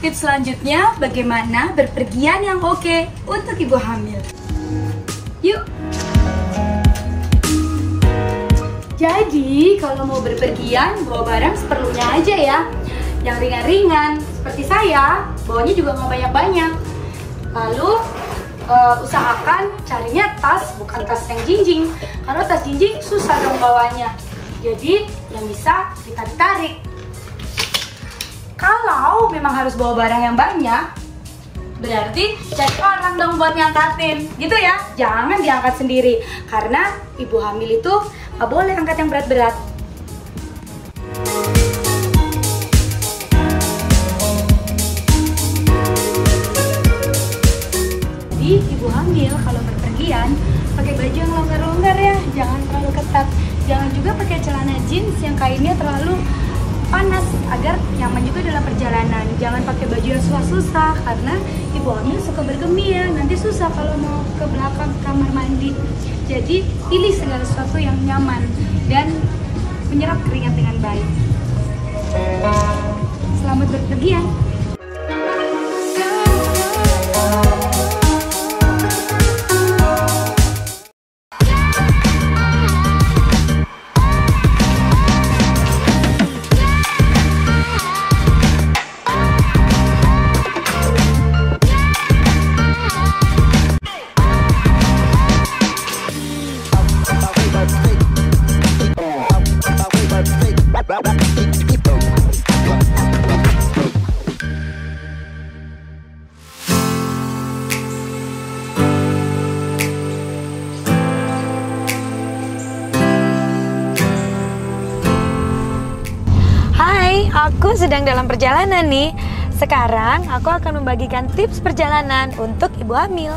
Tips selanjutnya, bagaimana berpergian yang oke untuk ibu hamil. Yuk! Jadi, kalau mau berpergian, bawa barang seperlunya aja ya. Yang ringan-ringan, seperti saya, bawanya juga nggak banyak-banyak. Lalu, usahakan carinya tas, bukan tas yang jinjing. Karena tas jinjing susah dong bawanya. Jadi, yang bisa kita tarik. Kalau memang harus bawa barang yang banyak, berarti cari orang dong buat ngangkatin, gitu ya. Jangan diangkat sendiri, karena ibu hamil itu nggak boleh angkat yang berat-berat. Jadi ibu hamil kalau berpergian pakai baju yang longgar-longgar ya, jangan terlalu ketat. Jangan juga pakai celana jeans yang kainnya terlalu panas, agar nyaman juga dalam perjalanan. Jangan pakai baju yang susah-susah, karena ibu hamil suka bergemih ya, nanti susah kalau mau ke belakang kamar mandi. Jadi pilih segala sesuatu yang nyaman dan menyerap keringat dengan baik. Selamat berpergian. Aku sedang dalam perjalanan nih. Sekarang aku akan membagikan tips perjalanan untuk ibu hamil.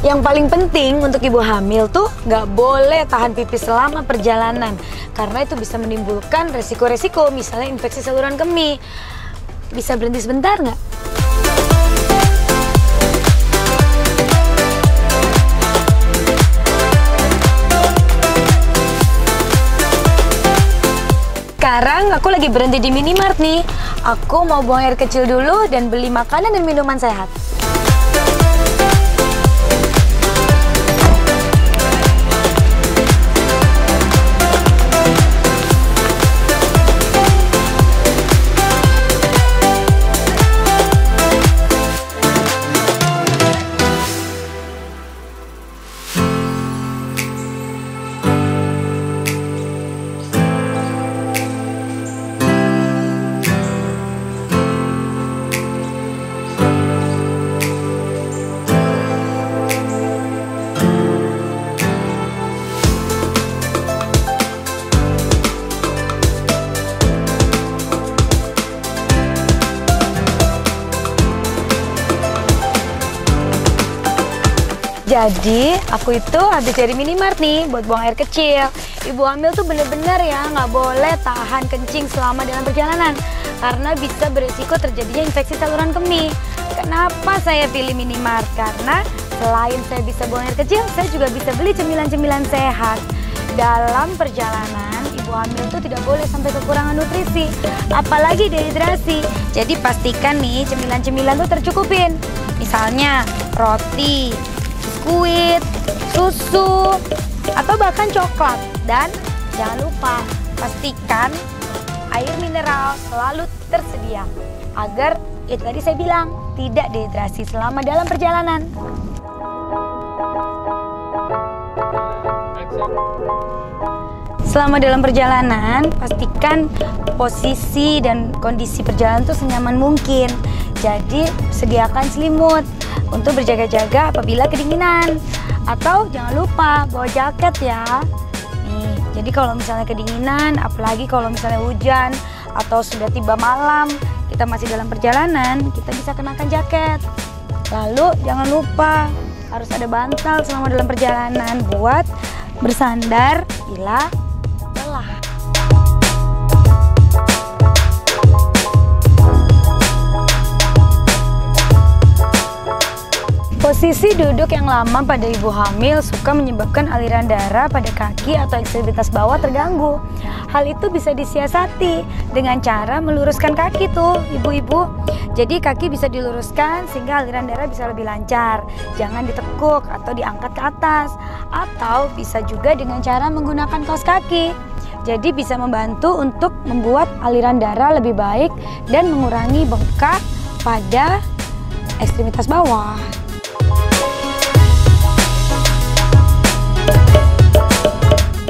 Yang paling penting untuk ibu hamil tuh nggak boleh tahan pipis selama perjalanan. Karena itu bisa menimbulkan resiko-resiko, misalnya infeksi saluran kemih. Bisa berhenti sebentar nggak? Sekarang aku lagi berhenti di minimart nih. Aku mau buang air kecil dulu dan beli makanan dan minuman sehat. Jadi aku itu habis dari minimart nih buat buang air kecil. Ibu hamil tuh bener-bener ya nggak boleh tahan kencing selama dalam perjalanan, karena bisa beresiko terjadinya infeksi saluran kemih. Kenapa saya pilih minimart? Karena selain saya bisa buang air kecil, saya juga bisa beli cemilan-cemilan sehat. Dalam perjalanan, ibu hamil tuh tidak boleh sampai kekurangan nutrisi, apalagi dehidrasi. Jadi pastikan nih cemilan-cemilan tuh tercukupin. Misalnya roti, biskuit, susu, atau bahkan coklat. Dan jangan lupa pastikan air mineral selalu tersedia agar itu tadi saya bilang tidak dehidrasi selama dalam perjalanan. Selama dalam perjalanan, pastikan posisi dan kondisi perjalanan itu senyaman mungkin. Jadi sediakan selimut untuk berjaga-jaga apabila kedinginan. Atau jangan lupa bawa jaket ya. Nih, jadi kalau misalnya kedinginan, apalagi kalau misalnya hujan atau sudah tiba malam, kita masih dalam perjalanan, kita bisa kenakan jaket. Lalu jangan lupa harus ada bantal selama dalam perjalanan buat bersandar bila lelah. Posisi duduk yang lama pada ibu hamil suka menyebabkan aliran darah pada kaki atau ekstremitas bawah terganggu. Hal itu bisa disiasati dengan cara meluruskan kaki tuh ibu-ibu. Jadi kaki bisa diluruskan sehingga aliran darah bisa lebih lancar. Jangan ditekuk atau diangkat ke atas. Atau bisa juga dengan cara menggunakan kaos kaki. Jadi bisa membantu untuk membuat aliran darah lebih baik dan mengurangi bengkak pada ekstremitas bawah.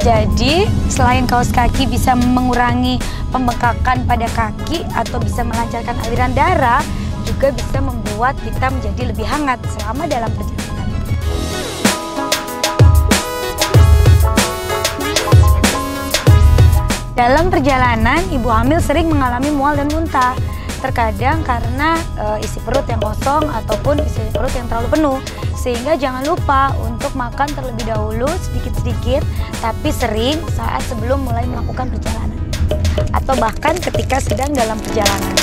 Jadi, selain kaos kaki bisa mengurangi pembengkakan pada kaki atau bisa melancarkan aliran darah, juga bisa membuat kita menjadi lebih hangat selama dalam perjalanan. Dalam perjalanan, ibu hamil sering mengalami mual dan muntah. Terkadang karena isi perut yang kosong ataupun isi perut yang terlalu penuh. Sehingga jangan lupa untuk makan terlebih dahulu sedikit-sedikit, tapi sering saat sebelum mulai melakukan perjalanan. Atau bahkan ketika sedang dalam perjalanan.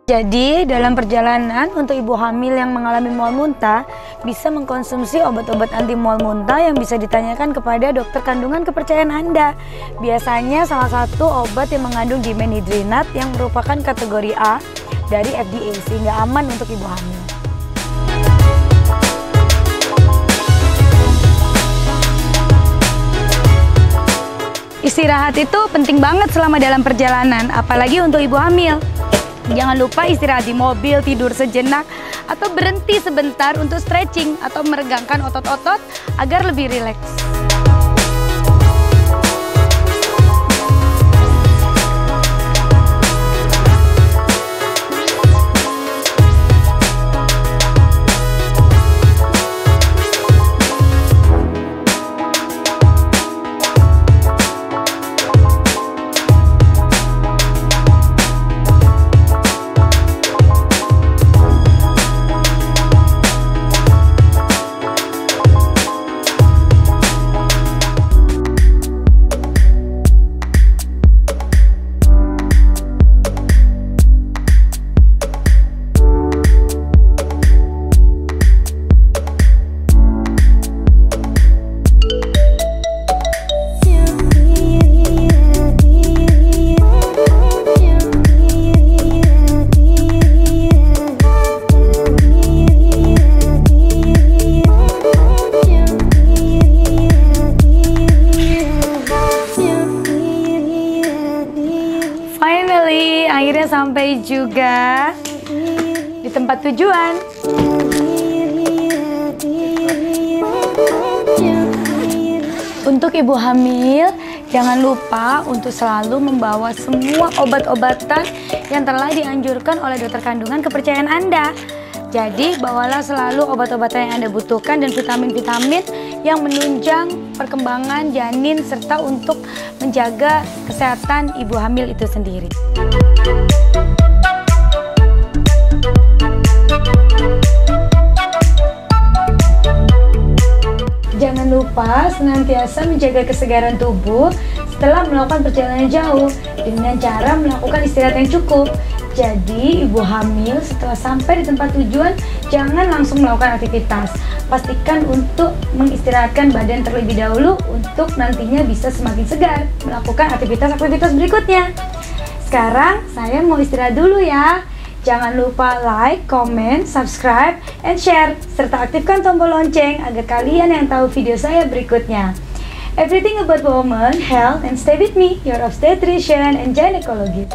Jadi, dalam perjalanan untuk ibu hamil yang mengalami mual muntah bisa mengkonsumsi obat-obat anti mual muntah yang bisa ditanyakan kepada dokter kandungan kepercayaan Anda. Biasanya salah satu obat yang mengandung dimenhidrinat yang merupakan kategori A dari FDA sehingga aman untuk ibu hamil. Istirahat itu penting banget selama dalam perjalanan, apalagi untuk ibu hamil. Jangan lupa istirahat di mobil, tidur sejenak, atau berhenti sebentar untuk stretching atau meregangkan otot-otot agar lebih rileks. Akhirnya sampai juga di tempat tujuan. Untuk ibu hamil, jangan lupa untuk selalu membawa semua obat-obatan yang telah dianjurkan oleh dokter kandungan kepercayaan Anda. Jadi, bawalah selalu obat-obatan yang Anda butuhkan dan vitamin-vitamin yang menunjang perkembangan janin serta untuk menjaga kesehatan ibu hamil itu sendiri. Jangan lupa senantiasa menjaga kesegaran tubuh setelah melakukan perjalanan jauh dengan cara melakukan istirahat yang cukup. Jadi, ibu hamil setelah sampai di tempat tujuan jangan langsung melakukan aktivitas. Pastikan untuk mengistirahatkan badan terlebih dahulu untuk nantinya bisa semakin segar melakukan aktivitas-aktivitas berikutnya. Sekarang saya mau istirahat dulu ya. Jangan lupa like, comment, subscribe, and share, serta aktifkan tombol lonceng agar kalian yang tahu video saya berikutnya. Everything about woman, health, and stay with me, your obstetrician and gynecologist.